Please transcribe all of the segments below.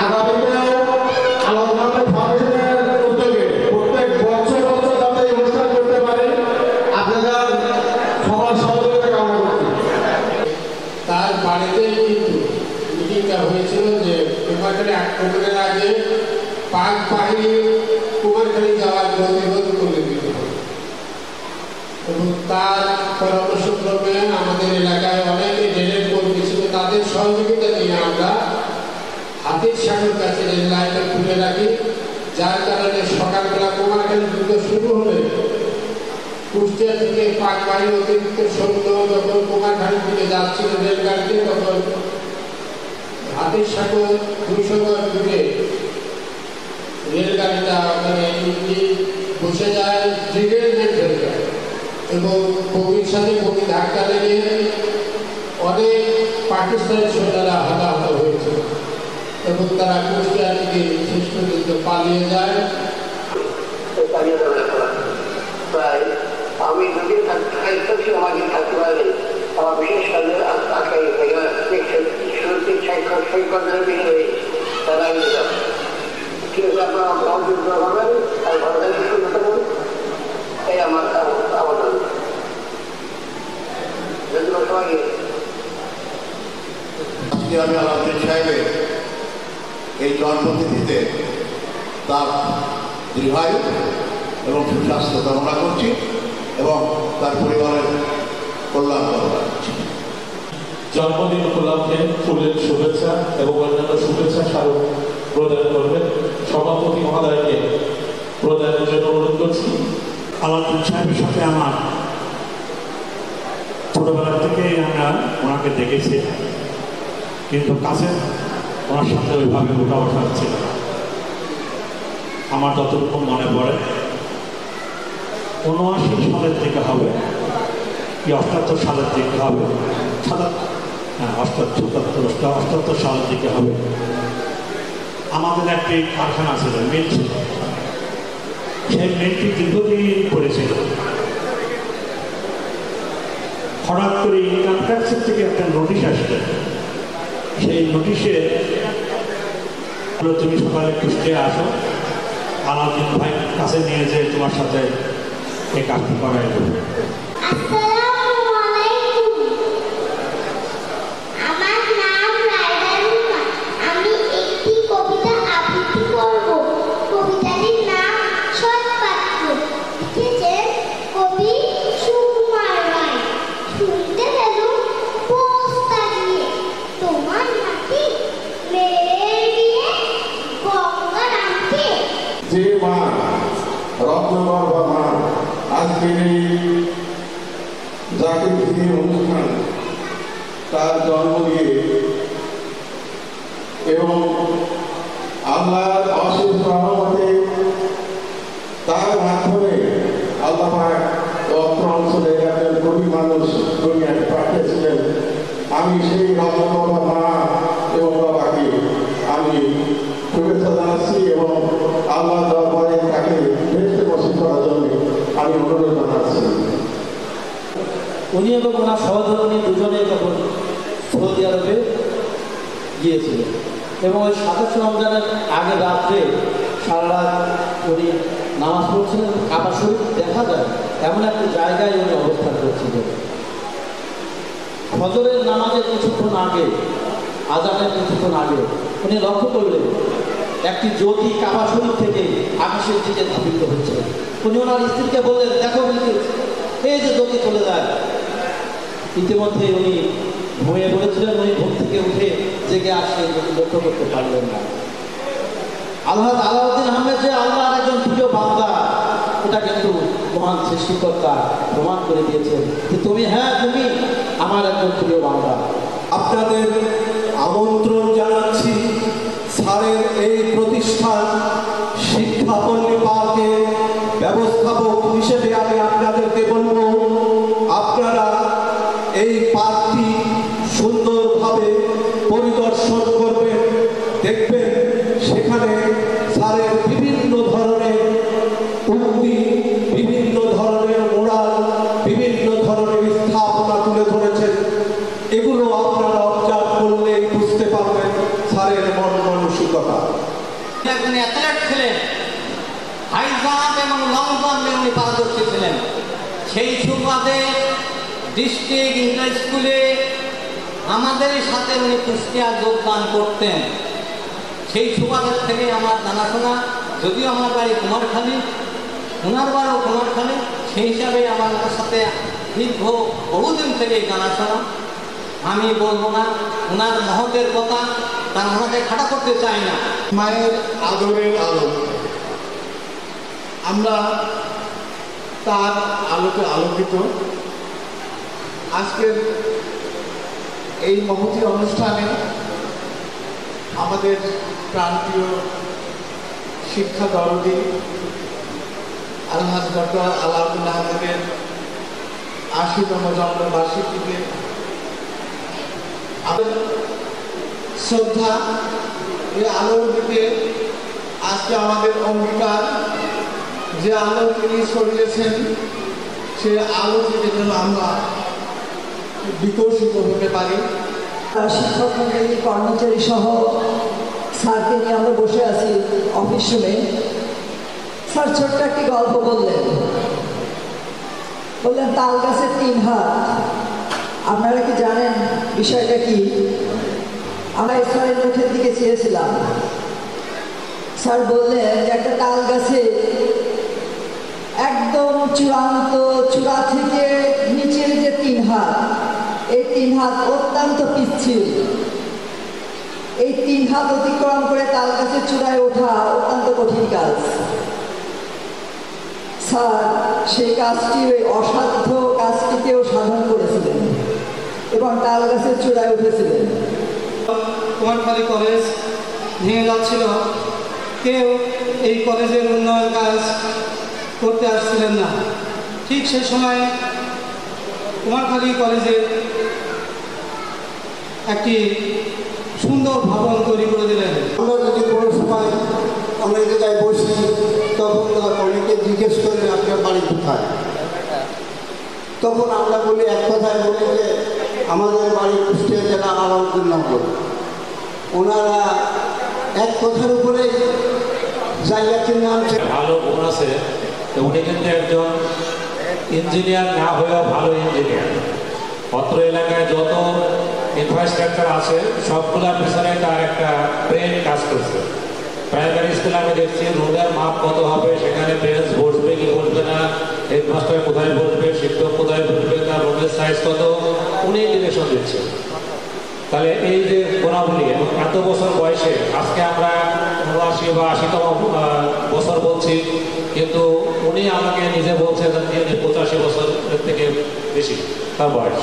আগামীতেও আলোচনা ফাউন্ডেশনের উদ্যোগে প্রত্যেক বছর বছর যাতে এই অনুষ্ঠান করতে পারে আপনারা সবার সহযোগিতা কামনা করছি। তার বাড়িতে কিন্তু মিটিংটা হয়েছিল যে কুমারখালী আক্রমণের আগে পাক বাহিনী কুমারখালী যাওয়ার প্রতিরোধ করে দিতে হবে এবং তার পরামর্শক্রমে আমাদের এলাকায় অনেকে রেলের কর্মী ছিল, তাদের সহযোগিতা নিয়ে আমরা হাতির সাগর কাছে রেল লাইনটা খুলে রাখি, যার কারণে সকালবেলা কুমারখালী যুদ্ধ শুরু হলে কুষ্টিয়া থেকে পাক বাহিনী অতিরিক্ত সৈন্য যখন কুমারখালীর দিকে যাচ্ছিল রেলগাড়িতে, তখন হাতির সাগর 200 গজ দূরে রেলগাড়িটা মানে বসে যায়, ব্রিগেডমেন্ট হয়ে যায় এবং কবির সাথে কবি ধাক্কা লেগে অনেক পাকিস্তানি সৈন্যরা হতাহত হয়েছে এবং তারা কুষ্টিয়া থেকে শেষ পর্যন্ত পালিয়ে যায়। প্রায় আমি যদি আমাকে থাকতে পারি আমার বিশেষ কাজে সৈকত বিষয়ে তারা ঠিক আছে আপনারা ভাবেন আর ভালো শুনতে পারেন। এই আমার আবেদন সবাইকে। আজকে আমি আলাউদ্দিন সাহেবের এই জন্মতিথিতে তার দীর্ঘায়ু এবং সুস্বাস্থ্য কামনা করছি এবং তার পরিবারের কল্যাণ কামনা করছি। জন্মদিন উপলক্ষে ফুলের শুভেচ্ছা এবং অন্যান্য শুভেচ্ছা স্মারক প্রদান করবেন সভাপতি মহোদয়কে প্রদানের জন্য অনুরোধ করছি। আলাউদ্দিন সাহেবের সাথে আমার ছোটবেলা থেকেই আমরা ওনাকে দেখেছি, কিন্তু কাছে ওনার সাথে ওইভাবে ওঠা ওঠা ছিল না। আমার যতটুকু মনে পড়ে 79 সালের দিকে হবে কি 78 সালের দিকে হবে, 78 সালের দিকে হবে। আমাদের একটি কারখানা ছিল, মিল ছিল, সেই মিলটি দীর্ঘদিন করেছিল। হঠাৎ করে ইনকাম ট্যাক্সের থেকে একটা নোটিশ আসছে, সেই নোটিশে তুমি সকালে কুষ্টিয়া আসো, আলাউদ্দিন ভাই কাছে নিয়ে যে তোমার সাথে এই কাজটি করাই দেবে। যে মা রত্নগর্ভা মা আজকের এই জাতির দিনের অনুষ্ঠান তার জন্ম দিয়ে এবং আল্লাহর অশেষ রহমতে তার মাধ্যমে আল্লাহ অত্র অঞ্চলে একজন গরিব মানুষ দুনিয়াকে পাঠিয়েছিলেন। আমি সেই রত্নগর্ভা মা এবং বাবাকে আমি শুভেচ্ছা জানাচ্ছি এবং আল্লাহ দরবারে তাকে বেহেশতে বসত করার জন্য আমি অনুরোধ জানাচ্ছি। উনি এবং ওনার সহধর্মী দুজনে তখন সৌদি আরবে গিয়েছিলেন এবং ওই 27 রমজানের আগে রাত্রে সারা রাত উনি নামাজ পড়ছিলেন। কাবা শরীফ দেখা যায় এমন একটা জায়গায় উনি অবস্থান করছিলেন। ফজরের নামাজের কিছুক্ষণ আগে, আজানের কিছুক্ষণ আগে উনি লক্ষ্য করলেন একটি জ্যোতি কাবা শরীফ থেকে আকাশের দিকে ধাবিত হচ্ছে। উনি ওনার স্ত্রীকে বললেন, দেখো এই যে জ্যোতি চলে যায়। ইতিমধ্যে উনি ঘুমিয়ে পড়েছিলেন। উনি ঘুম থেকে উঠে জেগে আসলেন, লক্ষ্য করতে পারলেন না। আলাউদ্দিন আহমেদ যে আল্লাহর একজন প্রিয় বান্দা, এটা কিন্তু মহান সৃষ্টিকর্তা প্রমাণ করে দিয়েছেন যে তুমি আমার একজন প্রিয় বান্দা। আপনাদের আমন্ত্রণ জানাচ্ছি স্যারের এই প্রতিষ্ঠান শিক্ষাপল্লী পার্কের ব্যবস্থাপক হিসেবে আমি আপনাদেরকে বলব, আপনারা এই পার্কটি সুন্দরভাবে পরিদর্শন করবেন, দেখবেন সেখানে স্যারের বিভিন্ন ধরনের উক্তি, বিভিন্ন ধরনের মোড়াল, বিভিন্ন ধরনের স্থাপনা তুলে ধরেছেন। এগুলো আপনারা অবজার্ভ করলেই বুঝতে পারবেন স্যারের মন মানসিকতা। দরকার। একজন অ্যাথলেট ছিলেন, হাই জাম্প এবং লং জাম্পে উনি পারদর্শী ছিলেন। সেই সুবাদে ডিস্ট্রিক্ট ইন্টার স্কুলে আমাদের সাথে উনি কুষ্টিয়া যোগদান করতেন। সেই সুবাদের থেকে আমার জানাশোনা, যদিও আমার বাড়ি কুমারখালী, ওনার বাড়িও কুমারখালী, সেই হিসাবে আমার ওনার সাথে দীর্ঘ বহুদিন থেকে জানাশোনা। আমি বলবো না ওনার মহতের কথা, তার ওনাকে খাটা করতে চাই না। মায়ের আদরের আলো, আমরা তার আলোকে আলোকিত। আজকের এই মহতী অনুষ্ঠানে আমাদের প্রান্তীয় শিক্ষা দরদী আলহাজ ডক্টর আলাউদ্দিন আহমেদের ৮০তম জন্মবার্ষিকীতে শ্রদ্ধা, এই আলোর দিকে আজকে আমাদের অঙ্গীকার, যে আলো তিনি ছড়িয়েছেন সে আলো থেকে যেন আমরা বিকশিত হতে পারি। শিক্ষক মন্ডলী, কর্মচারী সহ স্যারকে নিয়ে আমরা বসে আছি অফিস রুমে। স্যার ছোট্ট একটি গল্প বললেন তাল গাছের 3 হাত। আপনারা কি জানেন বিষয়টা কি? আমরা স্যারের মুখের দিকে চেয়েছিলাম। স্যার বললেন যে একটা তাল গাছে একদম চূড়ান্ত চূড়া থেকে নিচের যে 3 হাত, এই 3 হাত অত্যন্ত পিচ্ছিল। এই 3 হাত অতিক্রম করে তাল গাছের চূড়ায় ওঠা অত্যন্ত কঠিন কাজ। স্যার সেই কাজটি, ওই অসাধ্য কাজটিকেও সাধন করেছিলেন এবং তাল গাছের চূড়ায় উঠেছিলেন। কুমারখালী কলেজ ভেঙে যাচ্ছিল, কেউ এই কলেজের উন্নয়ন কাজ করতে আসছিলেন না। ঠিক সে সময় কুমারখালী কলেজে একটি সুন্দর ভবন তৈরি করে দিলেন। আমরা যদি কোনো সময় অনেক জায়গায় বসি, তখন অনেকে জিজ্ঞেস করেন আপনার বাড়ি কোথায়। তখন আমরা বলি, এক কথায় বলি যে আমাদের বাড়ি কুষ্টিয়া জেলা আলাউদ্দিননগর। ওনারা এক কথার উপরে জায়গাটির নাম ভালো গুণ আছে, তো উনি কিন্তু একজন ইঞ্জিনিয়ার না হয়েও ভালো ইঞ্জিনিয়ার। অত্র এলাকায় যত ইনফ্রাস্ট্রাকচার আছে সবগুলোর পিছনে তার একটা ব্রেন কাজ করছে। প্রাইমারি স্কুলে আমি দেখছি রোডের মাপ কত হবে, সেখানে বেঞ্চ বসবে কি বসবে না, হেডমাস্টার কোথায় বসবে, শিক্ষক কোথায় বসবে, তার রোডের সাইজ কত, উনি ডিরেকশন দিচ্ছে। তাহলে এই যে গুণাবলী এবং এত বছর বয়সে, আজকে আমরা ৭৯ বা ৮০তম বছর বলছি, কিন্তু উনি আমাকে নিজে বলছেন যে ৮৫ বছরের থেকে বেশি তার বয়স।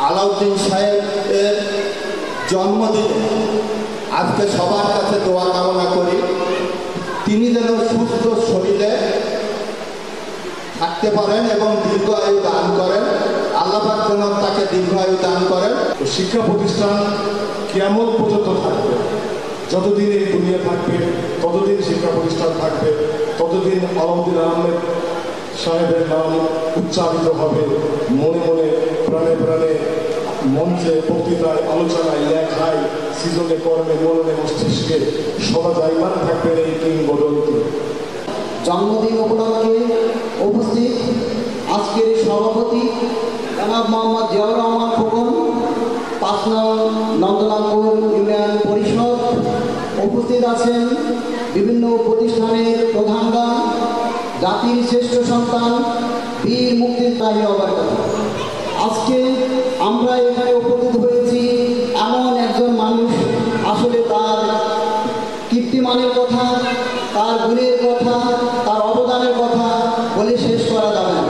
আলাউদ্দিন সাহেবের জন্মদিনে আজকে সবার কাছে দোয়া কামনা করি, তিনি যেন সুস্থ শরীরে থাকতে পারেন এবং দীর্ঘ আয়ু দান করেন। আল্লাহ পাক যেন তাকে দীর্ঘ আয়ু দান করেন। শিক্ষা প্রতিষ্ঠান কিয়ামত পর্যন্ত থাকবে। যতদিন এই দুনিয়া থাকবে ততদিন শিক্ষা প্রতিষ্ঠান থাকবে, ততদিন আলাউদ্দিন আহমেদ সাহেবের নাম উচ্চারিত হবে মনে মনে, প্রাণে প্রাণে, মঞ্চে, বক্তৃতায়, আলোচনায়, লেখায়, সৃজনে, কর্মে, মননে, মস্তিষ্কে সদা জায়গায় থাকবেন এই কিংবদন্তি। জন্মদিন উপলক্ষে উপস্থিত আজকের সভাপতি জনাব মোহাম্মদ জিয়াউর রহমান খোকন, ৫ নং নন্দলালপুর ইউনিয়ন পরিষদ। উপস্থিত আছেন বিভিন্ন প্রতিষ্ঠানের প্রধানগণ, জাতির শ্রেষ্ঠ সন্তান, বীর মুক্তিযোদ্ধা অবর্তন। আজকে আমরা এখানে উপস্থিত হয়েছি এমন একজন মানুষ, আসলে তার কীর্তিমানের কথা, তার গুণের কথা, তার অবদানের কথা বলে শেষ করা যাবে না।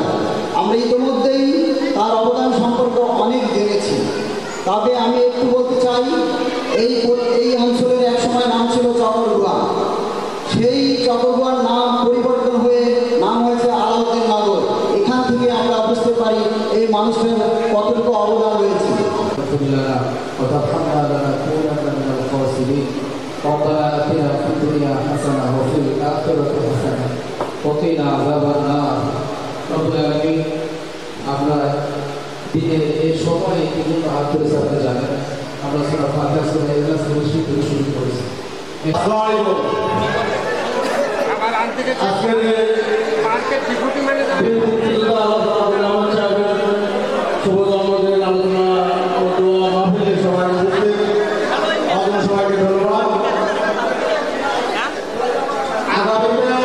আমরা ইতিমধ্যেই তার অবদান সম্পর্কে অনেক জেনেছি, তবে আমি একটু বলতে চাই, এই অঞ্চলের একসময় নাম ছিল চকরগুয়া। সেই চকরগুয়ার নাম পরিবর্তন হয়ে নাম হয়েছে আলাউদ্দিননগর। এখান থেকে আমরা বুঝতে পারি এই মানুষের কতটুকু অবদান রয়েছে। ربنا آتنا في الدنيا حسنة وفي الآخرة حسنة وقنا عذاب النار رب العالمين। আমরা দিনের এই সময়ে কিন্তু হাত ধরে সাথে জানেন আমরা সূরা ফাতিহা সূরা ইখলাস থেকে শুরু করেছি। আগামীতে